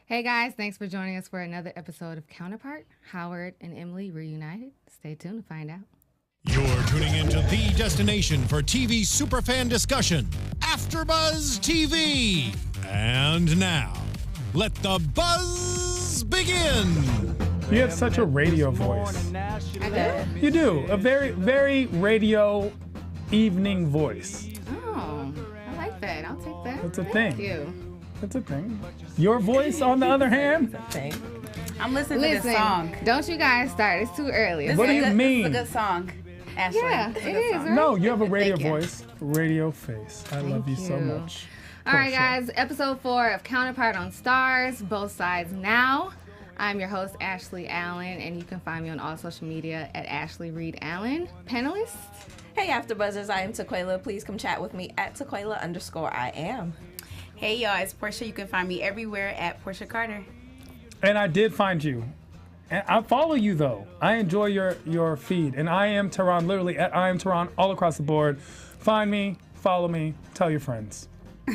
Hey guys, thanks for joining us for another episode of Counterpart. Howard and Emily reunited. Stay tuned to find out. You're tuning into the destination for TV superfan discussion, AfterBuzz TV. And now, let the buzz begin. You have such a radio voice. I do? You do. A very, very radio evening voice. Oh, I like that. I'll take that. That's a Thank thing. you. That's a thing. Your voice, on the other hand? I'm listening to this Listen, song. don't you guys start. It's too early. What do you mean? It's a good song, Ashley. Yeah, It's a it good is, song. right? No, you have a radio Thank you. voice, radio face. I love you so you. much. All right, Portia. guys. Episode 4 of Counterpart on Stars, Both Sides Now. I'm your host, Ashley Allen, and you can find me on all social media at Ashley Reed Allen. Panelists? Hey, AfterBuzzers, I am Tequila. Please come chat with me at Tequila_I am. Hey, y'all. It's Portia. You can find me everywhere at Portia Carter. And I did find you. And I follow you, though. I enjoy your feed. And I am Tehran, literally at I am Tehran all across the board. Find me, follow me, tell your friends.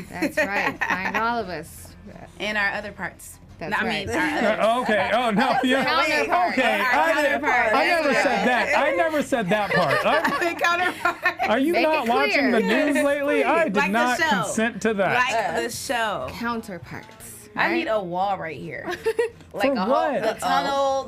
That's right. Find all of us. And our other parts. That's No, I right. mean, our other. Okay. Oh, no. Yeah. Counterpart. Okay. Counterpart. I never said that. I never said that part. Counterpart. Are you Make not it watching clear. the news lately? I did Like the not show. consent to that. Like the show. Counterparts. I right? need a wall right here. Like For a what? whole, the tunnel,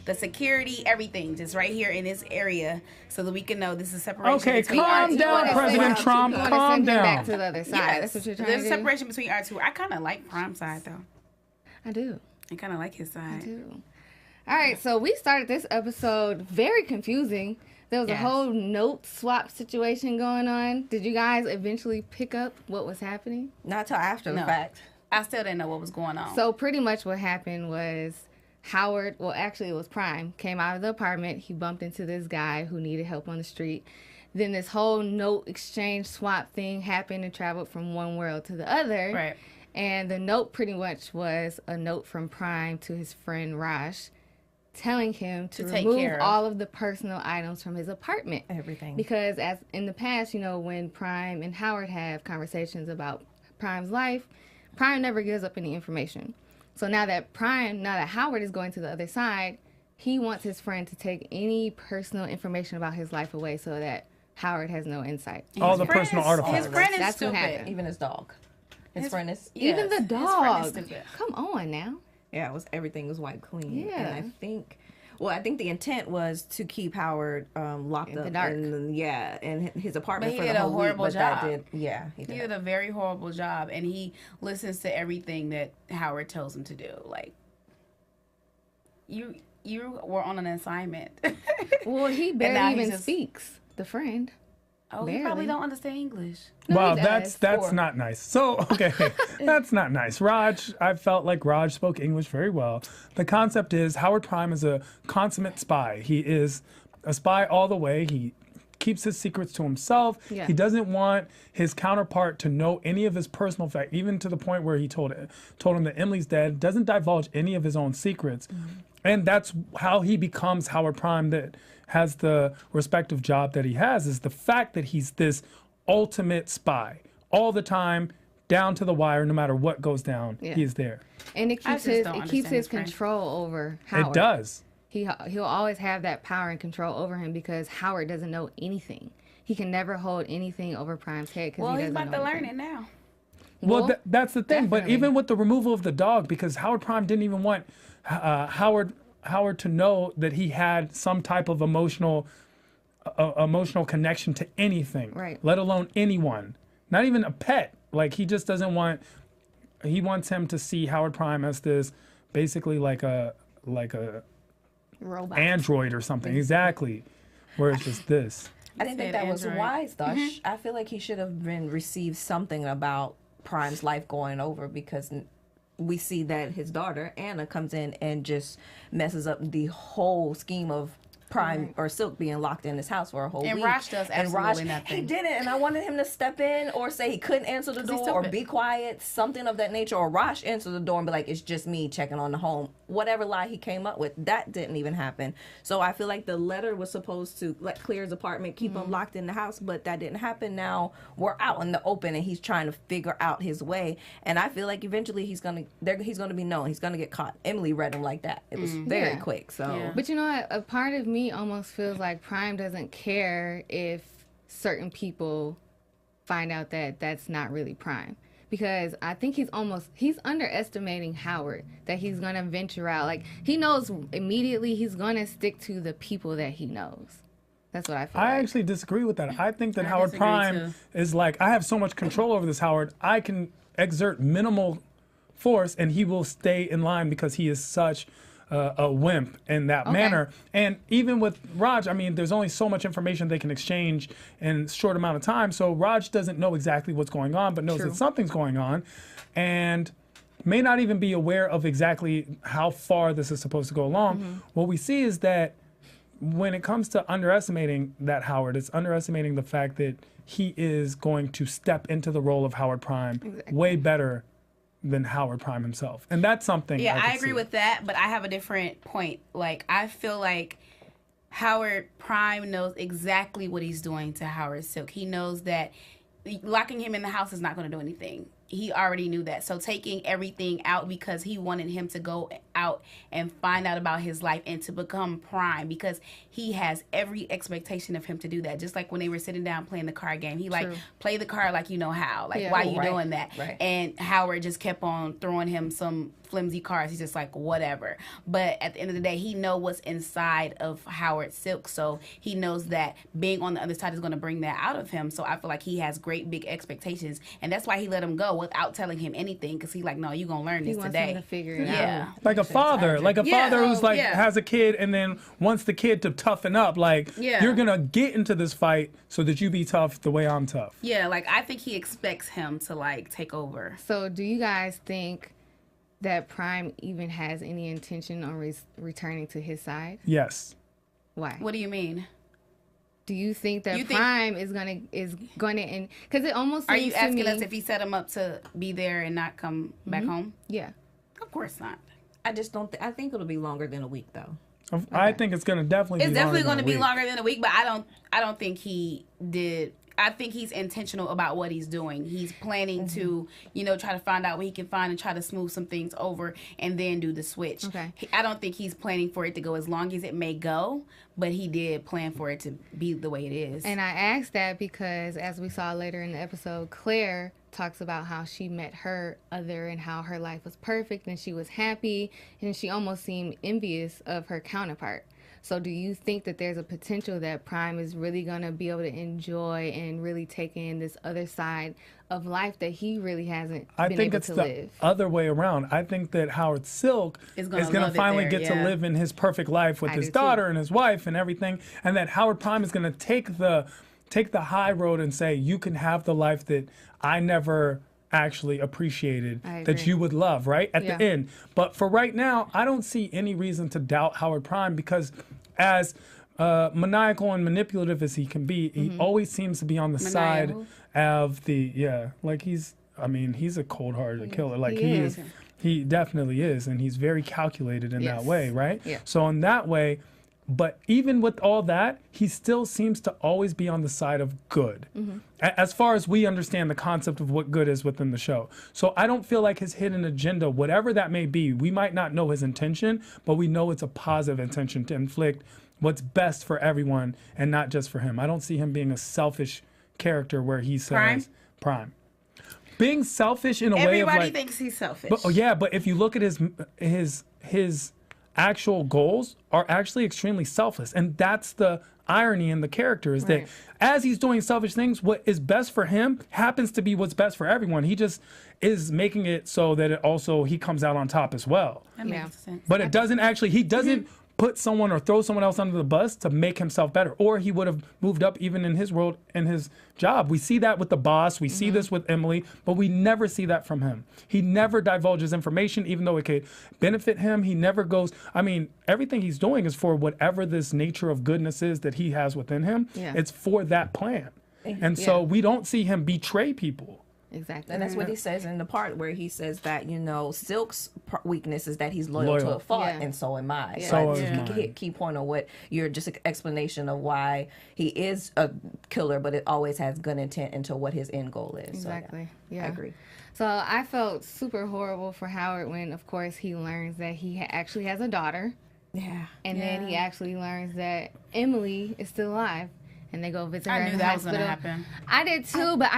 the security, everything, just right here in this area, so that we can know this is separation. Okay, between our calm two. down, wanna President send- Trump. you wanna Calm send him down. back to the other side. Yes. That's what you're trying There's to a do. separation between our two. I kind of like Prime's side though. I do. I kind of like his side. too. All right, so we started this episode very confusing. There was a Yes. whole note swap situation going on. Did you guys eventually pick up what was happening? Not till after the No. fact. I still didn't know what was going on. So pretty much what happened was Howard, well actually it was Prime, came out of the apartment. He bumped into this guy who needed help on the street. Then this whole note exchange swap thing happened and traveled from one world to the other. Right. And the note pretty much was a note from Prime to his friend Raj telling him to take remove care of. all of the personal items from his apartment. Everything. Because as in the past, you know, when Prime and Howard have conversations about Prime's life, Prime never gives up any information. So now that Howard is going to the other side, he wants his friend to take any personal information about his life away so that Howard has no insight. All His the friend personal is- artifacts. His friend is That's what stupid. happened. Even his dog. His friend is, Yes, Even the his friend is dog. stupid. Come on now. yeah, everything was wiped clean. Yeah. And I think the intent was to keep Howard locked In up the dark. in his apartment But he for did the a whole horrible week. job. He He did. did a very horrible job, and he listens to everything that Howard tells him to do. Like, you were on an assignment. Well, he now barely he's even just- speaks, the friend. Oh, he Barely. probably don't understand English. Wow, he that's does. not nice. So, okay, that's not nice. Raj, I felt like Raj spoke English very well. The concept is Howard Prime is a consummate spy. He is a spy all the way. He keeps his secrets to himself. Yeah. He doesn't want his counterpart to know any of his personal facts, even to the point where he told him that Emily's dead. Doesn't divulge any of his own secrets. And that's how he becomes Howard Prime, that has the respective job that he has, is the fact that he's this ultimate spy all the time, down to the wire, no matter what goes down, Yeah. he's there. And it I keeps just his don't it keeps understand his his friend. control over Howard. It does. He'll always have that power and control over him because Howard doesn't know anything. He can never hold anything over Prime's head because Well, he he's doesn't about know to learn anything. it now. Well, Well, that's the thing. But definitely. even with the removal of the dog, because Howard Prime didn't even want Howard to know that he had some type of emotional connection to anything, Right. let alone anyone, not even a pet. Like, he just doesn't want. He wants him to see Howard Prime as this, basically like a robot. android or something. Exactly, where it's just this. I didn't think said that was Android. wise, though. I feel like he should have received something about Prime's life going over, because we see that his daughter Anna comes in and just messes up the whole scheme of Prime or Silk being locked in his house for a whole week. And Raj does absolutely nothing. He didn't, and I wanted him to step in or say he couldn't answer the door or be quiet, something of that nature. Or Raj answer the door and be like, it's just me checking on the home. Whatever lie he came up with, that didn't even happen. So I feel like the letter was supposed to clear his apartment, keep him locked in the house, but that didn't happen. Now we're out in the open and he's trying to figure out his way. And I feel like eventually he's gonna be known. He's gonna get caught. Emily read him like that. It was very quick. So, but you know what? A part of me almost feels like Prime doesn't care if certain people find out that that's not really Prime, because I think he's underestimating Howard, that he's gonna venture out. Like, he knows immediately he's gonna stick to the people that he knows. That's what I feel. I actually disagree with that. I think that Howard Prime is like, I have so much control over this Howard. I can exert minimal force and he will stay in line because he is such a wimp in that manner. And even with Raj, I mean, there's only so much information they can exchange in a short amount of time. So Raj doesn't know exactly what's going on, but knows that something's going on and may not even be aware of exactly how far this is supposed to go along. What we see is that when it comes to underestimating that Howard, it's underestimating the fact that he is going to step into the role of Howard Prime way better than Howard Prime himself. And that's something I agree with that, but I have a different point. Like, I feel like Howard Prime knows exactly what he's doing to Howard Silk. He knows that locking him in the house is not going to do anything. He already knew that. So taking everything out because he wanted him to go out and find out about his life and to become Prime, because he has every expectation of him to do that. Just like when they were sitting down playing the card game, he like, play the card like you know how. Like, why are you doing that? And Howard just kept on throwing him some flimsy cards. He's just like, whatever. But at the end of the day, he knows what's inside of Howard Silk. So he knows that being on the other side is going to bring that out of him. So I feel like he has great big expectations. And that's why he let him go without telling him anything, because he's like, no, you're going to learn this today. He wants him to figure it out. Like a father. Like a father who's like, has a kid and then wants the kid to toughen up. Like, you're going to get into this fight so that you be tough the way I'm tough. Yeah, like, I think he expects him to, like, take over. So do you guys think that Prime even has any intention on returning to his side? Yes. Why? What do you mean? Do you think that Prime is gonna and because it almost are seems you to asking me, us if he set him up to be there and not come back home? Yeah. Of course not. I just don't. I think it'll be longer than a week, though. I think it's going to definitely. It's be definitely going to be longer than a week, but I don't think he did. I think he's intentional about what he's doing. He's planning to, try to find out what he can find and try to smooth some things over and then do the switch. Okay. I don't think he's planning for it to go as long as it may go, but he did plan for it to be the way it is. And I asked that because, as we saw later in the episode, Claire talks about how she met her other and how her life was perfect and she was happy and she almost seemed envious of her counterpart. So do you think that there's a potential that Prime is really going to be able to enjoy and really take in this other side of life that he really hasn't been able to live? I think it's the other way around. I think that Howard Silk is going to finally get to live in his perfect life with his daughter and his wife and everything, and that Howard Prime is going to take the high road and say, you can have the life that I never actually appreciated, that you would love, right? At the end. But for right now, I don't see any reason to doubt Howard Prime, because as maniacal and manipulative as he can be, he always seems to be on the side of the, like he's a cold-hearted killer. Like he definitely is, and he's very calculated in that way, right? Yeah. So in that way, but even with all that, he still seems to always be on the side of good, as far as we understand the concept of what good is within the show. So I don't feel like his hidden agenda, whatever that may be, we might not know his intention, but we know it's a positive intention to inflict what's best for everyone and not just for him. I don't see him being a selfish character where he says, Prime. Being selfish in a way of like... Everybody thinks he's selfish. But if you look at his actual goals are actually extremely selfless, and that's the irony in the character, is that as he's doing selfish things, what is best for him happens to be what's best for everyone. He just is making it so that he comes out on top as well. That makes sense. But it doesn't actually, he doesn't put someone or throw someone else under the bus to make himself better, or he would have moved up even in his world and his job. We see that with the boss. We see this with Emily, but we never see that from him. He never divulges information, even though it could benefit him. He never goes, I mean, everything he's doing is for whatever this nature of goodness is that he has within him. Yeah. It's for that plan. And so we don't see him betray people. Exactly. And that's what he says in the part where he says that, you know, Silk's weakness is that he's loyal to a fault, Yeah. and so am I. Yeah. So that's is the mine. key point of what your just explanation of why he is a killer, but it always has good intent into what his end goal is. Exactly. So, Yeah. I agree. So I felt super horrible for Howard when, of course, he learns that he actually has a daughter. Yeah. And then he actually learns that Emily is still alive. And they go visit her I in knew the that was hospital. gonna happen. I did too, but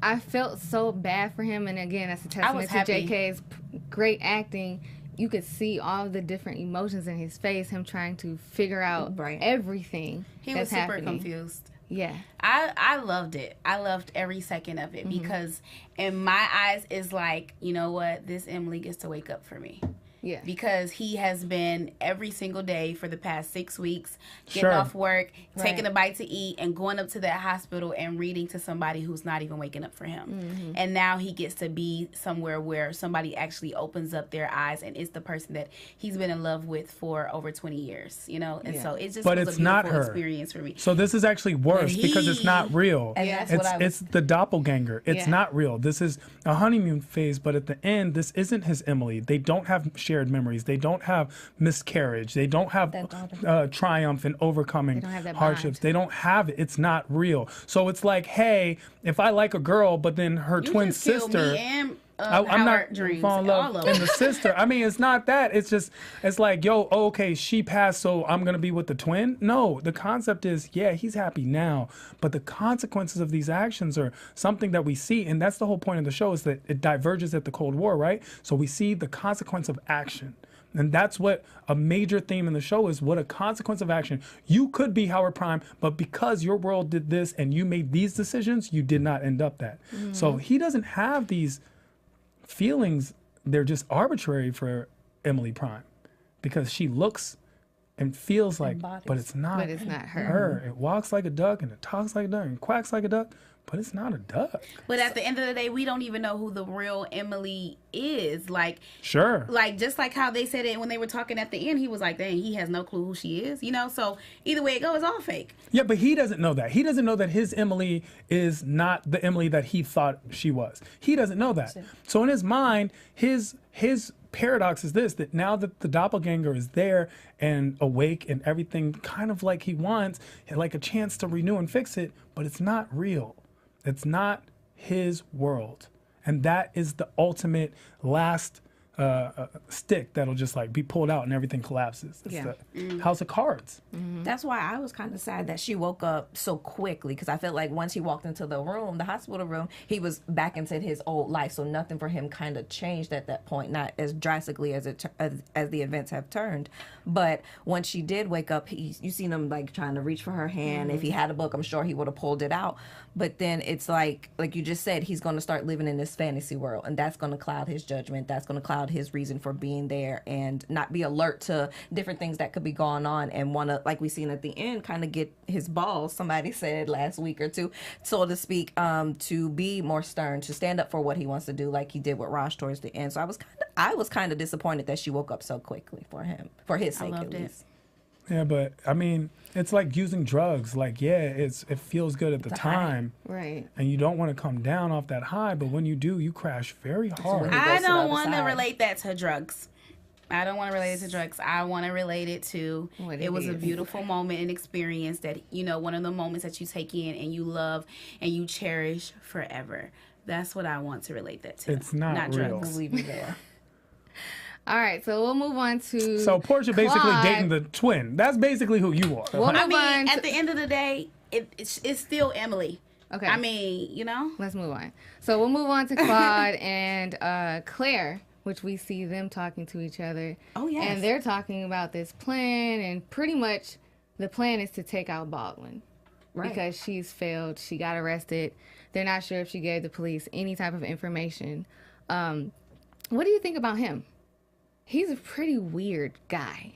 I felt so bad for him. And again, that's a testament to happy. JK's great acting. You could see all the different emotions in his face, him trying to figure out everything He that's was super happening. confused. Yeah. I loved it. I loved every second of it because in my eyes it's like, you know what, this Emily gets to wake up for me. Yeah. Because he has been every single day for the past 6 weeks getting off work, taking a bite to eat, and going up to that hospital and reading to somebody who's not even waking up for him. And now he gets to be somewhere where somebody actually opens up their eyes, and it's the person that he's been in love with for over 20 years, you know? And so it just But was it's a not beautiful her. experience for me. So this is actually worse because it's not real. And that's what I was- It's the doppelganger. It's not real. This is a honeymoon phase, but at the end, this isn't his Emily. They don't have shared memories. They don't have miscarriage. They don't have triumph and overcoming don't have that hardships. bond. They don't have it. It's not real. So it's like, hey, if I like a girl, but then her You twin just killed sister. me and I'm Howard not dreams, falling in all love of in them. the sister. I mean, it's not that. It's just, it's like, yo, okay, she passed, so I'm gonna be with the twin. No, the concept is, yeah, he's happy now, but the consequences of these actions are something that we see, and that's the whole point of the show, is that it diverges at the Cold War, right? So we see the consequence of action. And that's what a major theme in the show is, what a consequence of action. You could be Howard Prime, but because your world did this and you made these decisions, you did not end up that. So he doesn't have these feelings. They're just arbitrary for Emily Prime because she looks and feels like, but it's not, But it's not her. It walks like a duck and it talks like a duck and quacks like a duck, but it's not a duck. But at the end of the day, we don't even know who the real Emily is. Like, Sure. like just like how they said it when they were talking at the end, he was like, dang, he has no clue who she is, you know? So either way it goes, it's all fake. Yeah, but he doesn't know that. He doesn't know that his Emily is not the Emily that he thought she was. He doesn't know that. So in his mind, his paradox is this, that now that the doppelganger is there and awake and everything kind of like he wants, like a chance to renew and fix it, but it's not real. It's not his world. And that is the ultimate last stick that'll just like be pulled out and everything collapses. It's the house of cards. That's why I was kind of sad that she woke up so quickly, because I felt like once he walked into the room, the hospital room, he was back into his old life. So nothing for him kind of changed at that point, not as drastically as as the events have turned. But once she did wake up, you seen him like trying to reach for her hand. If he had a book, I'm sure he would have pulled it out. But then it's like you just said, he's going to start living in this fantasy world, and that's going to cloud his judgment. That's going to cloud his reason for being there, and not be alert to different things that could be going on, and want to, like we seen at the end, kind of get his balls, somebody said last week or two, so to speak, to be more stern, to stand up for what he wants to do, like he did with Raj towards the end. So I was kind of disappointed that she woke up so quickly for him, for his sake at least. Yeah, but I mean, it's like using drugs. Like, yeah, it feels good at the time, Right. and you don't want to come down off that high, but when you do, you crash very hard. I goes to the don't other want to side. relate that to drugs. I don't want to relate it to drugs. I want to relate it to What it it was a is. beautiful moment and experience that, you know, one of the moments that you take in and you love and you cherish forever. That's what I want to relate that to. It's not real. drugs. Leave you there. All right, so we'll move on to So Portia basically Claude. dating the twin. That's basically who you are. Well, I Move on mean, to- at the end of the day, it's still Emily. Okay. I mean, you know. Let's move on. So we'll move on to Claude and Claire, which we see them talking to each other. Oh, yes. And they're talking about this plan, and pretty much the plan is to take out Baldwin. Right. Because she's failed. She got arrested. They're not sure if she gave the police any type of information. What do you think about him? He's a pretty weird guy.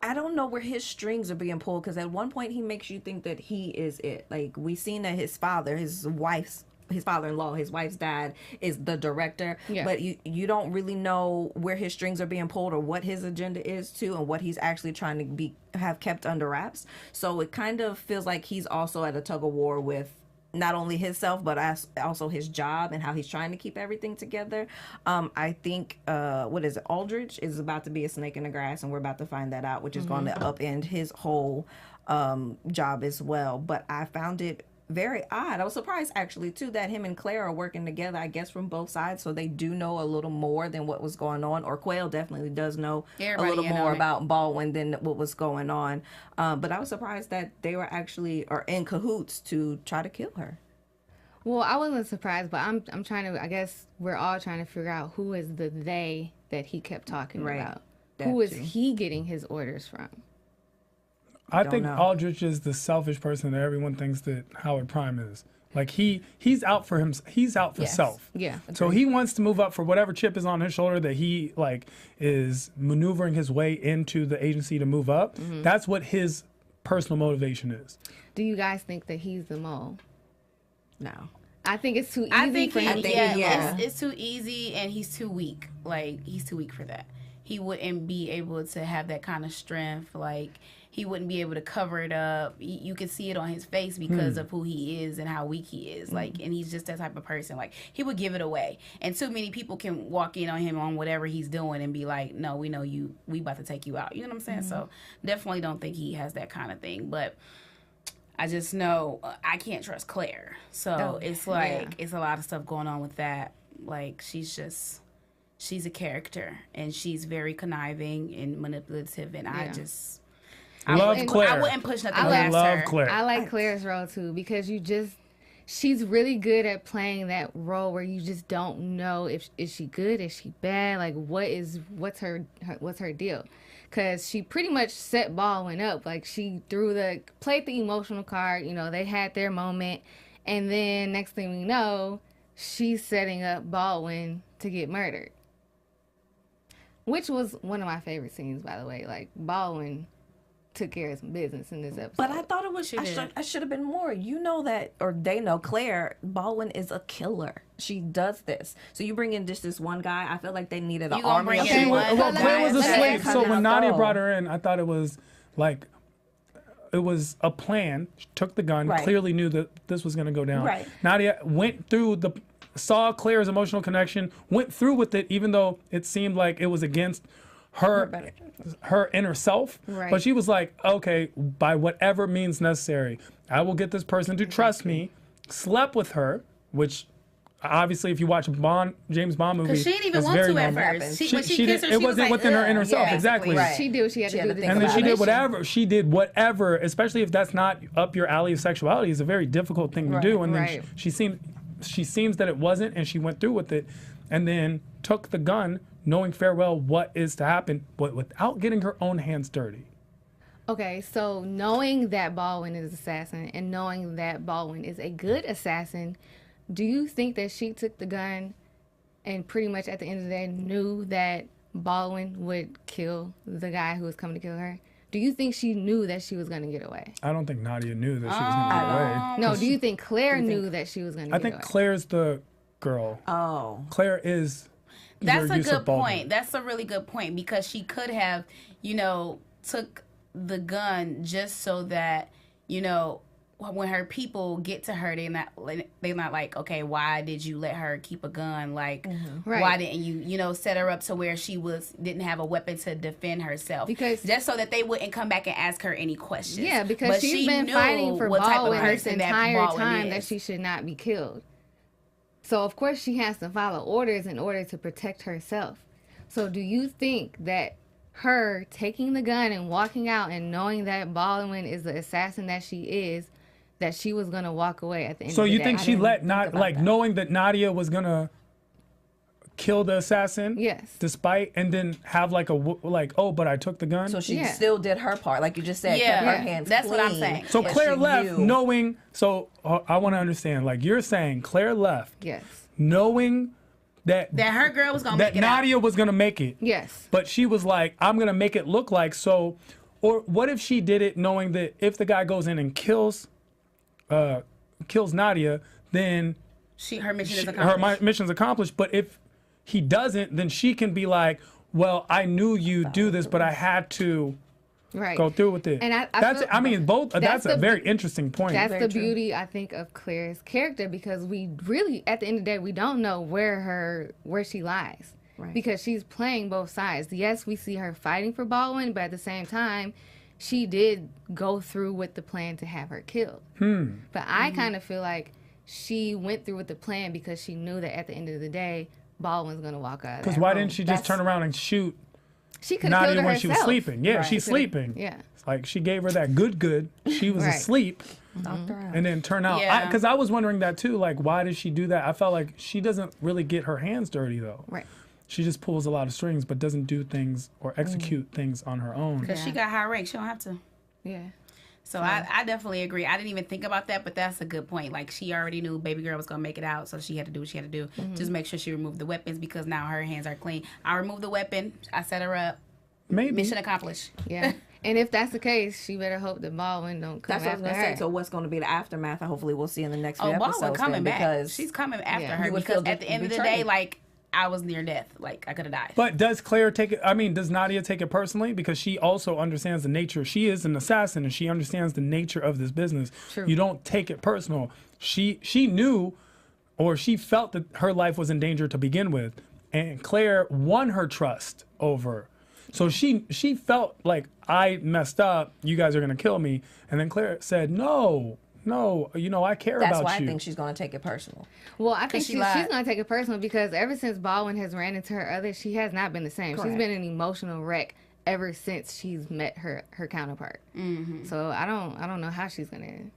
I don't know where his strings are being pulled, because at one point he makes you think that he is it. Like, we seen that his father-in-law, his wife's dad, is the director, but you don't really know where his strings are being pulled or what his agenda is too, and what he's actually trying to have kept under wraps. So it kind of feels like he's also at a tug of war with not only himself but also his job and how he's trying to keep everything together. I think Aldrich is about to be a snake in the grass, and we're about to find that out, which is going to upend his whole job as well. But I found it very odd. I was surprised actually too that him and Claire are working together, I guess from both sides, so they do know a little more than what was going on. Or Quayle definitely does know a little more about Baldwin than what was going on. But I was surprised that they were actually in cahoots to try to kill her. Well, I wasn't surprised, but I'm trying to, I guess we're all trying to figure out who is the they that he kept talking about. Who is he getting his orders from? I think Aldrich is the selfish person that everyone thinks that Howard Prime is. Like he's out for him. He's out for self. Yeah. So he wants to move up for whatever chip is on his shoulder that he is maneuvering his way into the agency to move up. Mm-hmm. That's what his personal motivation is. Do you guys think that he's the mole? No. I think it's too easy for him. It's too easy, and he's too weak. Like, he's too weak for that. He wouldn't be able to have that kind of strength. Like, he wouldn't be able to cover it up. You can see it on his face because of who he is and how weak he is. Like, and he's just that type of person. Like, he would give it away. And too many people can walk in on him on whatever he's doing and be like, no, we know you. We about to take you out. You know what I'm saying? So definitely don't think he has that kind of thing. But I just know I can't trust Claire. So it's like, it's a lot of stuff going on with that. Like, she's a character, and she's very conniving and manipulative, and I wouldn't push nothing past her. Claire. I like Claire's role too, because she's really good at playing that role where you just don't know if is she good, is she bad, like what's her deal. Because she pretty much set Baldwin up. Like, she played the emotional card. You know, they had their moment, and then next thing we know, she's setting up Baldwin to get murdered. Which was one of my favorite scenes, by the way. Like, Baldwin took care of some business in this episode. But I thought it was, I should have been more. You know that, or they know, Claire, Baldwin is a killer. She does this. So you bring in just this one guy. I feel like they needed an army of people. Well, Claire was a slave, so when Nadia brought her in, I thought it was like, it was a plan. She took the gun, clearly knew that this was going to go down. Right. Nadia went through saw Claire's emotional connection, went through with it, even though it seemed like it was against her inner self. Right. But she was like, okay, by whatever means necessary, I will get this person to trust me. Slept with her, which obviously, if you watch a James Bond movie, she didn't even want to at first. It wasn't within her inner self. Exactly. Right. She did what she had to do. And then she did whatever. She did whatever, especially if that's not up your alley of sexuality. It's a very difficult thing to do. And then she seems that it wasn't, and she went through with it, and then took the gun, knowing farewell what is to happen, but without getting her own hands dirty. Okay, so knowing that Baldwin is an assassin and knowing that Baldwin is a good assassin, do you think that she took the gun and pretty much at the end of the day knew that Baldwin would kill the guy who was coming to kill her? Do you think she knew that she was going to get away? I don't think Nadia knew that she was going to get away. No, do you think Claire knew that she was going to get away? I think Claire's the girl. Oh. Claire is That's a good point. That's a really good point, because she could have, took the gun just so that, when her people get to her, they're not like, okay, why did you let her keep a gun? Like, why didn't you, set her up to where she didn't have a weapon to defend herself? Because just so that they wouldn't come back and ask her any questions. Yeah, because she's been fighting for Baldwin this entire time that she should not be killed. So of course she has to follow orders in order to protect herself. So do you think that her taking the gun and walking out and knowing that Baldwin is the assassin that she is, that she was going to walk away at the end of the day? So you think she knowing that Nadia was going to kill the assassin? Yes. Despite, and then have but I took the gun? So she still did her part, like you just said, kept her hands That's clean. what I'm saying. So Claire left knowing, I want to understand, like you're saying Claire left knowing that her girl was going to make it Nadia was going to make it. Yes. But she was like, I'm going to make it look like, so Or what if she did it knowing that if the guy goes in and kills Nadia, then her mission is accomplished. Her mission's accomplished. But if he doesn't, then she can be like, well, I knew you'd do this, but I had to go through with it. And that's a very interesting point. That's Very the true. beauty, I think, of Claire's character, because we really, at the end of the day, we don't know where she lies. Right. Because she's playing both sides. Yes, we see her fighting for Baldwin, but at the same time, she did go through with the plan to have her killed. But I kind of feel like she went through with the plan because she knew that at the end of the day, Baldwin's going to walk out of that Because why room. didn't she just turn around and shoot She could have killed Nadia her when herself. she was sleeping? Yeah, Right. she's sleeping. Yeah. It's like she gave her that good. She was Right. asleep. Knocked her out. And then turn out. Yeah. Because I was wondering that too. Like, why does she do that? I felt like she doesn't really get her hands dirty, though. Right. She just pulls a lot of strings, but doesn't do things or execute things on her own. Because she got high rank. She don't have to. Yeah. So I definitely agree. I didn't even think about that, but that's a good point. Like, she already knew baby girl was going to make it out, so she had to do what she had to do. Just make sure she removed the weapons, because now her hands are clean. I removed the weapon. I set her up. Maybe. Mission accomplished. Yeah. And if that's the case, she better hope that Baldwin don't come That's what I after was gonna her. say. So what's going to be the aftermath? Hopefully, we'll see in the next few Oh, episodes. Baldwin coming then, back. because She's coming after Yeah. her, You would because feel at the end of the day, betrayed. like, I was near death. Like, I could have died. But does Claire take it? I mean, does Nadia take it personally? Because she also understands the nature. She is an assassin, and she understands the nature of this business. True. You don't take it personal. She knew, or she felt that her life was in danger to begin with, and Claire won her trust over. So she felt like, I messed up. You guys are gonna kill me. And then Claire said, no, I care that's about why you. I think she's going to take it personal. Well, I think she she's lied. going to take it personal, because ever since Baldwin has ran into her other, she has not been the same. Correct. She's been an emotional wreck ever since she's met her counterpart. So I don't know how she's going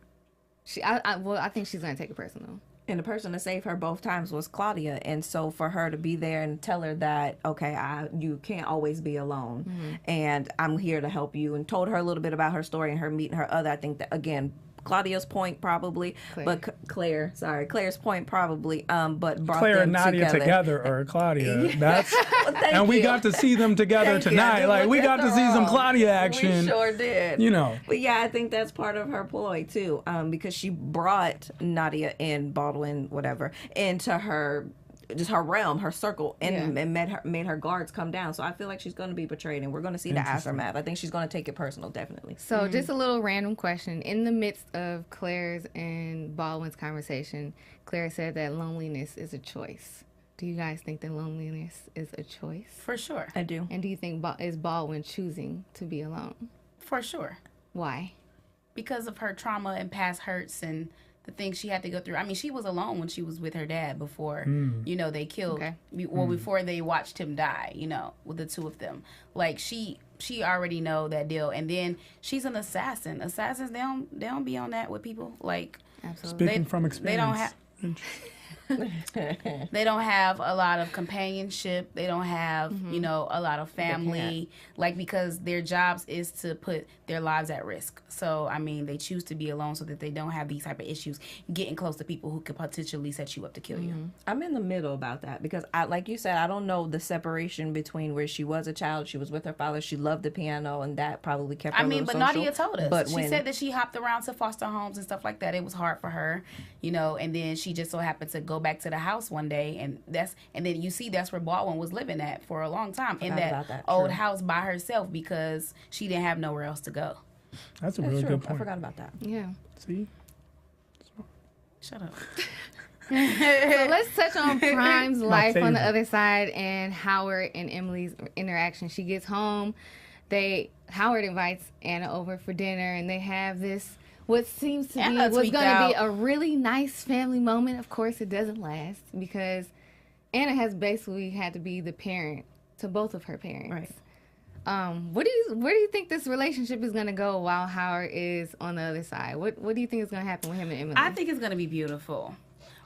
to. I think she's going to take it personal. And the person to save her both times was Claudia. And so for her to be there and tell her that, okay, you can't always be alone. And I'm here to help you. And told her a little bit about her story and her meeting her other. I think that, again, Claudia's point probably, but Claire's point probably, but brought Claire them and Nadia together, or Claudia. That's and we got to see them together Thank you. I tonight. didn't Like, look we at got the to see some wrong. Claudia action. We sure did. You know. But yeah, I think that's part of her ploy too, because she brought Nadia and Baldwin, whatever, into her realm, her circle, and made her guards come down. So I feel like she's going to be betrayed, and we're going to see the aftermath. I think she's going to take it personal, definitely. So just a little random question. In the midst of Claire's and Baldwin's conversation, Claire said that loneliness is a choice. Do you guys think that loneliness is a choice? For sure. I do. And do you think is Baldwin choosing to be alone? For sure. Why? Because of her trauma and past hurts and the things she had to go through. I mean, she was alone when she was with her dad before, they killed, before they watched him die, with the two of them. Like, she already know that deal. And then she's an assassin. Assassins, they don't be on that with people. Like, Absolutely. Speaking from experience. They don't have a lot of companionship. They don't have, a lot of family. Like, because their jobs is to put their lives at risk. So, I mean, they choose to be alone so that they don't have these type of issues getting close to people who could potentially set you up to kill you. I'm in the middle about that because, like you said, I don't know the separation between where she was a child, she was with her father, she loved the piano, and that probably kept her. I mean, but Nadia told us. But she said that she hopped around to foster homes and stuff like that. It was hard for her, and then she just so happened to go back to the house one day, and then you see that's where Baldwin was living at for a long time in that old house by herself because she didn't have nowhere else to go. That's a really good point. I forgot about that. Yeah. See? Shut up. So let's touch on Prime's life on the favorite. other side and Howard and Emily's interaction. She gets home. Howard invites Anna over for dinner, and they have this what seems to be Anna what's tweaked going to be out. a really nice family moment. Of course, it doesn't last because Anna has basically had to be the parent to both of her parents. Right. Where do you think this relationship is going to go while Howard is on the other side? What do you think is going to happen with him and Emily? I think it's going to be beautiful.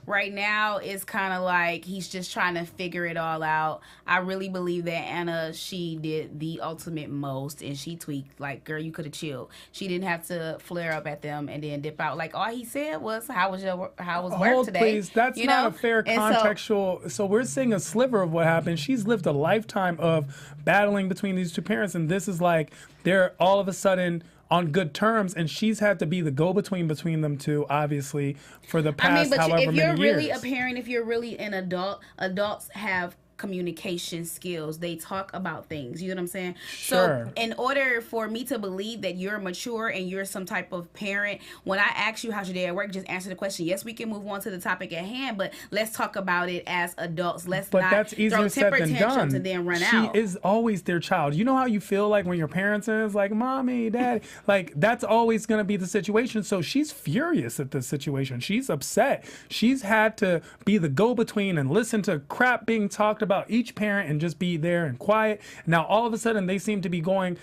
right now it's kind of like he's just trying to figure it all out. I really believe that Anna, she did the ultimate most, and she tweaked. Like, girl, you could have chilled. She didn't have to flare up at them and then dip out. Like, all he said was, how was work today? Please, that's you not know? a fair contextual. So we're seeing a sliver of what happened. She's lived a lifetime of battling between these two parents, and this is like they're all of a sudden on good terms, and she's had to be the go-between between them two, obviously, for the past however many years. If you're really a parent, if you're really an adult, adults have communication skills. They talk about things. You know what I'm saying? Sure. So in order for me to believe that you're mature and you're some type of parent, when I ask you how's your day at work, just answer the question. Yes, we can move on to the topic at hand, but let's talk about it as adults. Let's not that's easier throw temper said than tantrums done. and then run out. She is always their child. You know how you feel like when your parents is like, mommy, daddy, like that's always going to be the situation. So she's furious at this situation. She's upset. She's had to be the go-between and listen to crap being talked about each parent and just be there and quiet. Now all of a sudden they seem to be going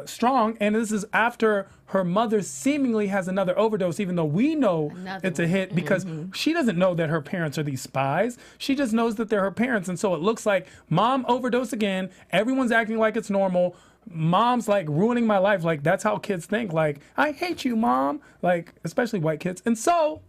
strong, and this is after her mother seemingly has another overdose, even though we know it's a hit, because she doesn't know that her parents are these spies. She just knows that they're her parents, and so it looks like mom overdosed again. Everyone's acting like it's normal. Mom's like ruining my life. Like, that's how kids think. Like, I hate you, mom. Like, especially white kids. And so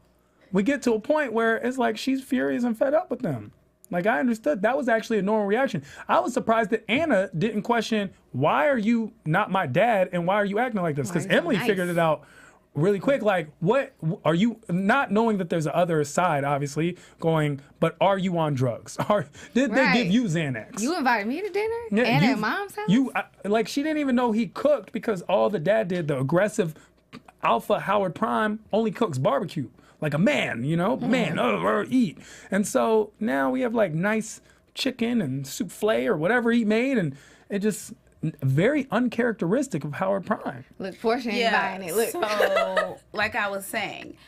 we get to a point where it's like she's furious and fed up with them. Like, I understood that was actually a normal reaction. I was surprised that Anna didn't question, why are you not my dad and why are you acting like this? Because Emily figured it out really quick. Like, what are you, not knowing that there's a other side, obviously, going, but are you on drugs? Did they give you Xanax? You invited me to dinner? Yeah, and at mom's house? Like, she didn't even know he cooked, because all the dad did, the aggressive alpha Howard Prime, only cooks barbecue. Like a man, you know, eat. And so now we have like nice chicken and souffle or whatever he made, and it just very uncharacteristic of Howard Prime. Look, Portia ain't buying it. Look. So, like I was saying,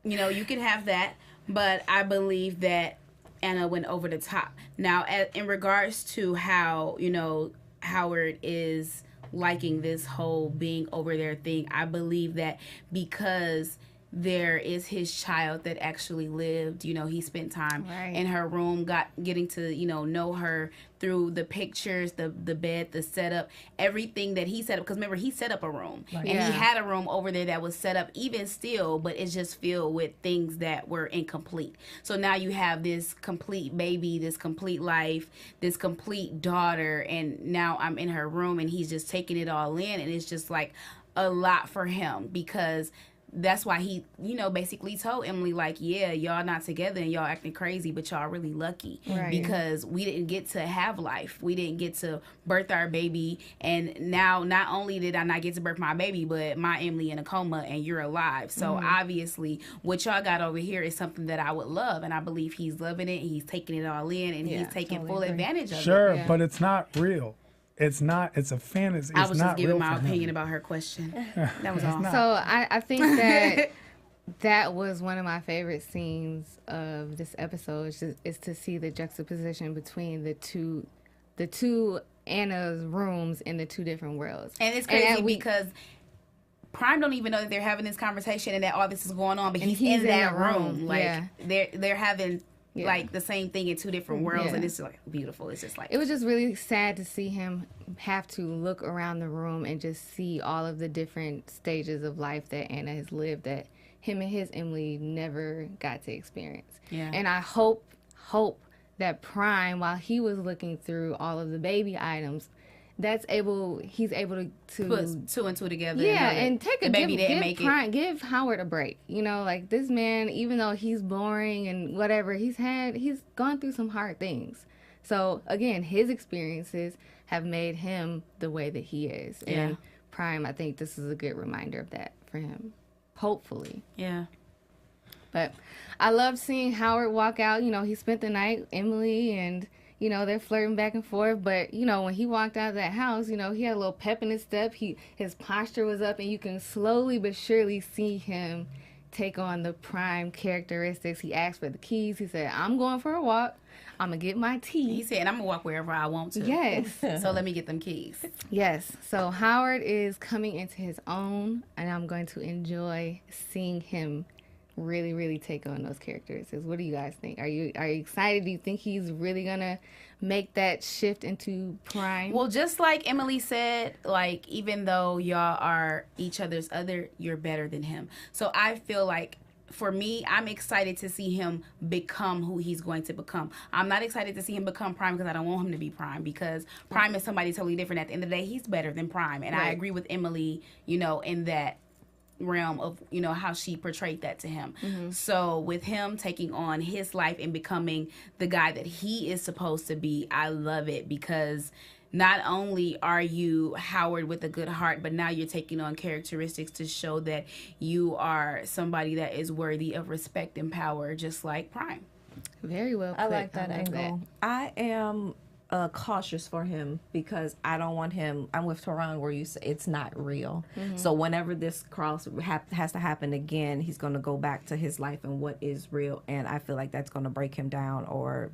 you know, you can have that, but I believe that Anna went over the top. Now, in regards to how, you know, Howard is liking this whole being over there thing, I believe that because there is his child that actually lived, you know, he spent time in her room, getting to, you know her through the pictures, the bed, the setup, everything that he set up. Because remember, he set up a room, and he had a room over there that was set up even still, but it's just filled with things that were incomplete. So now you have this complete baby, this complete life, this complete daughter, and now I'm in her room, and he's just taking it all in, and it's just like a lot for him, because that's why he, you know, basically told Emily, like, yeah, y'all not together and y'all acting crazy, but y'all really lucky because we didn't get to have life. We didn't get to birth our baby. And now not only did I not get to birth my baby, but my Emily in a coma and you're alive. So obviously what y'all got over here is something that I would love. And I believe he's loving it. He's taking it all in, and he's taking full advantage of it. Sure, but it's not real. It's not. It's a fantasy. I was just giving my opinion about her question. That was all. So I think that that was one of my favorite scenes of this episode, is to see the juxtaposition between the two Anna's rooms in the two different worlds. And it's crazy because Prime don't even know that they're having this conversation and that all this is going on, but he's in that room. Like they're having like the same thing in two different worlds, and it's like beautiful. It's just like, it was just really sad to see him have to look around the room and just see all of the different stages of life that Anna has lived that him and his Emily never got to experience. And I hope that Prime, while he was looking through all of the baby items, he's able to put two and two together. And take a baby didn't make it. Give Howard a break. You know, like, this man, even though he's boring and whatever, he's gone through some hard things. So again, his experiences have made him the way that he is. And Prime, I think this is a good reminder of that for him. Hopefully. Yeah. But I love seeing Howard walk out. You know, he spent the night with Emily, and you know, they're flirting back and forth, but, you know, when he walked out of that house, you know, he had a little pep in his step. His posture was up, and you can slowly but surely see him take on the Prime characteristics. He asked for the keys. He said, I'm going for a walk. I'm going to get my tea. He said, I'm going to walk wherever I want to. Yes. So let me get them keys. Yes. So Howard is coming into his own, and I'm going to enjoy seeing him really, really take on those characters. What do you guys think? Are you excited? Do you think he's really gonna make that shift into Prime? Well, just like Emily said, like, even though y'all are each other's other, you're better than him. So I feel like, for me, I'm excited to see him become who he's going to become. I'm not excited to see him become Prime because I don't want him to be Prime, because Prime is somebody totally different. At the end of the day, he's better than Prime. And I agree with Emily, in that realm of, how she portrayed that to him. So with him taking on his life and becoming the guy that he is supposed to be, I love it, because not only are you Howard with a good heart, but now you're taking on characteristics to show that you are somebody that is worthy of respect and power, just like Prime. Very well put. I like that angle. I am cautious for him because I don't want him. I'm with Tehran where you say it's not real. So whenever this cross has to happen again, he's going to go back to his life and what is real, and I feel like that's going to break him down or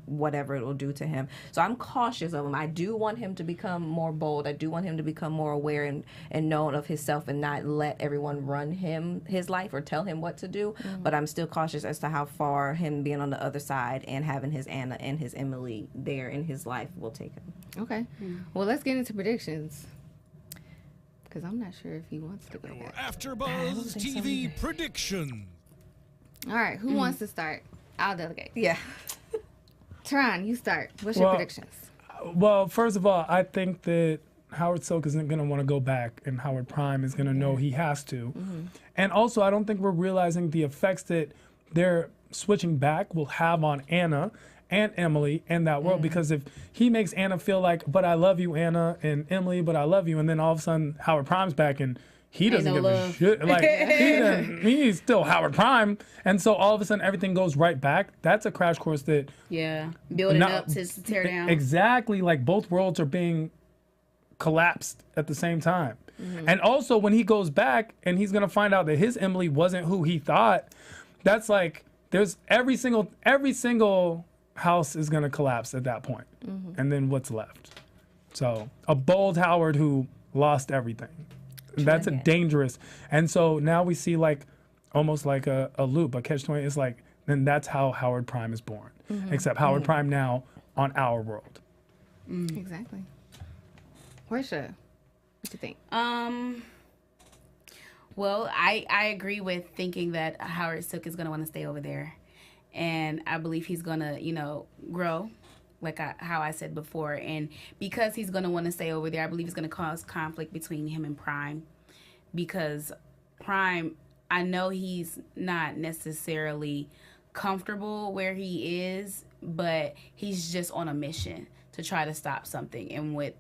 whatever it will do to him. So I'm cautious of him. I do want him to become more bold. I do want him to become more aware and known of himself and not let everyone run his life or tell him what to do. But I'm still cautious as to how far him being on the other side and having his Anna and his Emily there in his life will take him. Okay. Well, let's get into predictions, because I'm not sure if he wants to go back. AfterBuzz TV prediction. All right. Who wants to start? I'll delegate. Yeah. Tehran, you start. What's your predictions? Well, first of all, I think that Howard Silk isn't going to want to go back, and Howard Prime is going to know he has to. And also, I don't think we're realizing the effects that they're switching back will have on Anna and Emily and that world, because if he makes Anna feel like, but I love you, Anna, and Emily, but I love you, and then all of a sudden Howard Prime's back and he doesn't give a shit. Like, he's still Howard Prime, and so all of a sudden everything goes right back. That's a crash course that building up to tear down. Exactly, like both worlds are being collapsed at the same time. And also when he goes back and he's gonna find out that his Emily wasn't who he thought, that's like there's every single house is going to collapse at that point. And then what's left? So a bold Howard who lost everything. That's a dangerous. And so now we see like almost like a loop, a catch-22. It's like, then that's how Howard Prime is born. Except Howard Prime now on our world. Exactly. Portia, what you think? Well, I agree with thinking that Howard Silk is going to want to stay over there. And I believe he's going to, grow, like how I said before. And because he's going to want to stay over there, I believe it's going to cause conflict between him and Prime. Because Prime, I know he's not necessarily comfortable where he is, but he's just on a mission to try to stop something. And with,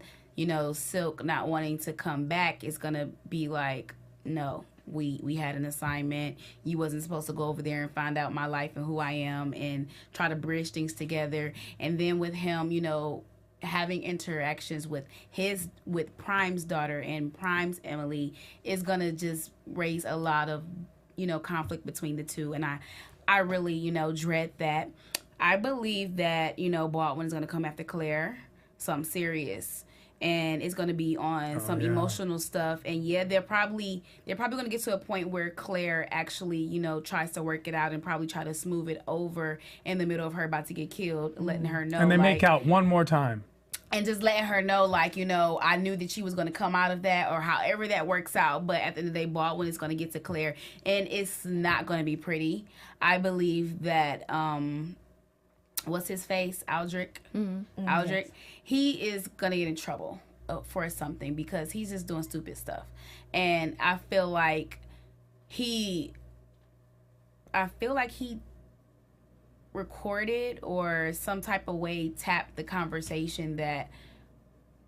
Silk not wanting to come back, it's going to be like, no. We had an assignment. You wasn't supposed to go over there and find out my life and who I am and try to bridge things together. And then with him, having interactions with Prime's daughter and Prime's Emily is gonna just raise a lot of, conflict between the two. And I really, dread that. I believe that, Baldwin is gonna come after Claire, something serious. And it's going to be on some emotional stuff. And they're probably going to get to a point where Claire actually, tries to work it out and probably try to smooth it over in the middle of her about to get killed, letting her know. And they make out one more time. And just letting her know, I knew that she was going to come out of that, or however that works out. But at the end of the day, Baldwin is going to get to Claire. And it's not going to be pretty. I believe that... what's his face? Aldrich. Aldrich. Yes. He is going to get in trouble for something because he's just doing stupid stuff. And I feel like he recorded or some type of way tapped the conversation that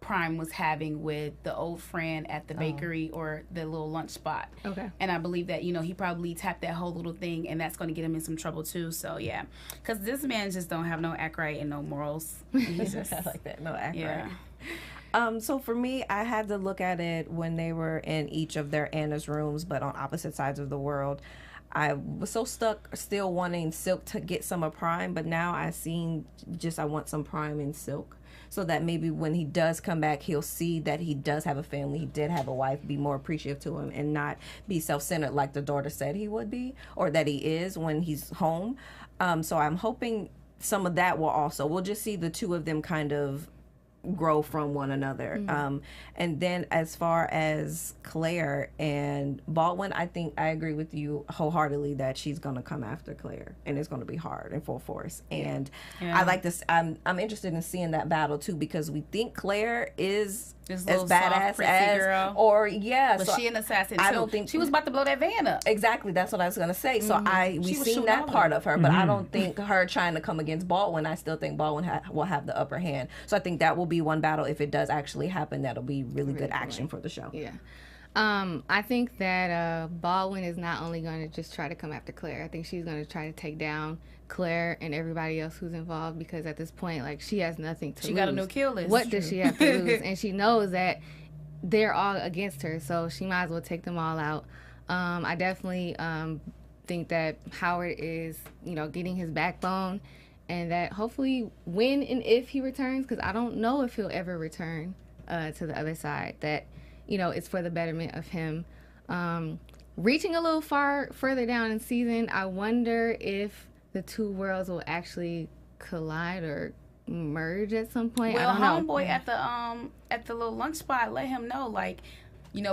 Prime was having with the old friend at the bakery or the little lunch spot. Okay. And I believe that, he probably tapped that whole little thing, and that's going to get him in some trouble too. So, yeah. Because this man just don't have no act right and no morals. He's just, I like that. No act right. So for me, I had to look at it when they were in each of their Anna's rooms, but on opposite sides of the world. I was so stuck still wanting Silk to get some of Prime, but now I want some Prime in Silk. So that maybe when he does come back, he'll see that he does have a family, he did have a wife, be more appreciative to him, and not be self-centered like the daughter said he would be, or that he is when he's home. So I'm hoping some of that we'll just see the two of them kind of grow from one another. And then as far as Claire and Baldwin, I think I agree with you wholeheartedly that she's going to come after Claire, and it's going to be hard in full force. And I like this. I'm interested in seeing that battle too, because we think Claire is as badass as girl. But she an assassin too. I don't think she was about to blow that van up. Exactly, that's what I was gonna say. So we've seen that part of her, but I don't think her trying to come against Baldwin. I still think Baldwin will have the upper hand. So I think that will be one battle if it does actually happen. That'll be really good action for the show. Yeah. I think that Baldwin is not only going to just try to come after Claire. I think she's going to try to take down Claire and everybody else who's involved, because at this point, like, she has nothing to lose. She got a no kill list. What does she have to lose? And she knows that they're all against her, so she might as well take them all out. I definitely think that Howard is, getting his backbone, and that hopefully when and if he returns, because I don't know if he'll ever return to the other side, that it's for the betterment of him. Reaching a little further down in season, I wonder if the two worlds will actually collide or merge at some point. Well, I don't know. homeboy at the little lunch spot let him know, like,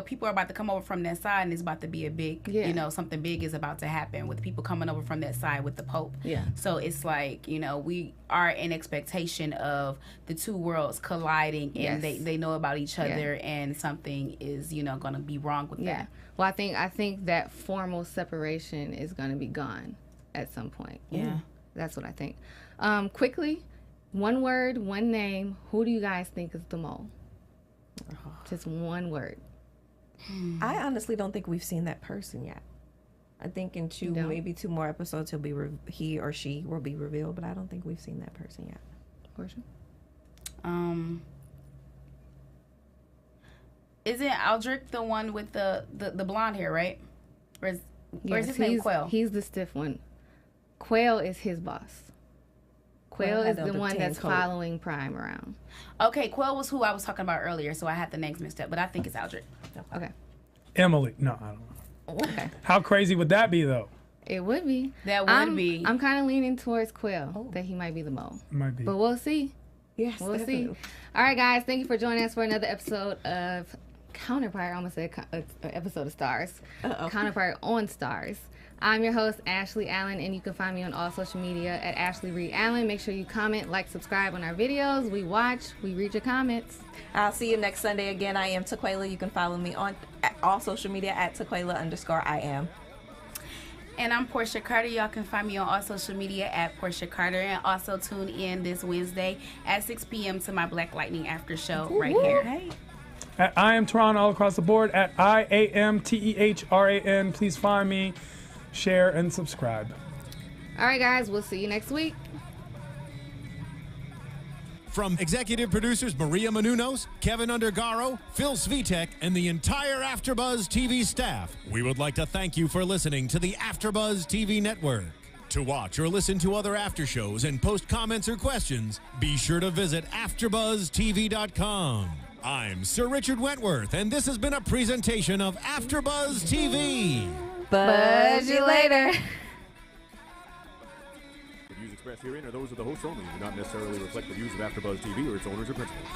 people are about to come over from that side, and it's about to be a big, something big is about to happen with people coming over from that side with the Pope. Yeah. So it's like, we are in expectation of the two worlds colliding, and they know about each other, and something is, going to be wrong with that. Well, I think that formal separation is going to be gone at some point. Yeah. That's what I think. Quickly, one word, one name. Who do you guys think is the mole? Just one word. I honestly don't think we've seen that person yet. I think in maybe two more episodes, he or she will be revealed, but I don't think we've seen that person yet. Portia? Isn't Aldrich the one with the blonde hair, right? Or is his name Quail? He's the stiff one. Quail is his boss. Quail is the one that's following Prime around. Okay, Quail was who I was talking about earlier, so I had the names mixed up, but I think it's Aldrich. Okay. Emily. No, I don't know. Okay. How crazy would that be, though? It would be. That would be. I'm kind of leaning towards Quail, that he might be the mole. Might be. But we'll see. Yes, we'll see. All right, guys. Thank you for joining us for another episode of Counterpart. I almost said an episode of Stars. Counterpart on Stars. I'm your host, Ashley Allen, and you can find me on all social media at Ashley Reed Allen. Make sure you comment, like, subscribe on our videos. We watch, we read your comments. I'll see you next Sunday again. I am Taquela. You can follow me on all social media at Taquela_I am. And I'm Portia Carter. Y'all can find me on all social media at Portia Carter. And also tune in this Wednesday at 6 p.m. to my Black Lightning After Show right here. Hey. At I am Tehran all across the board at IAMTEHRAN. Please find me, share, and subscribe. All right, guys. We'll see you next week. From executive producers Maria Menounos, Kevin Undergaro, Phil Svitek, and the entire AfterBuzz TV staff, we would like to thank you for listening to the AfterBuzz TV network. To watch or listen to other after shows and post comments or questions, be sure to visit AfterBuzzTV.com. I'm Sir Richard Wentworth, and this has been a presentation of AfterBuzz TV. Buzz you later. The views expressed herein are those of the hosts only and do not necessarily reflect the views of AfterBuzz TV or its owners or principals.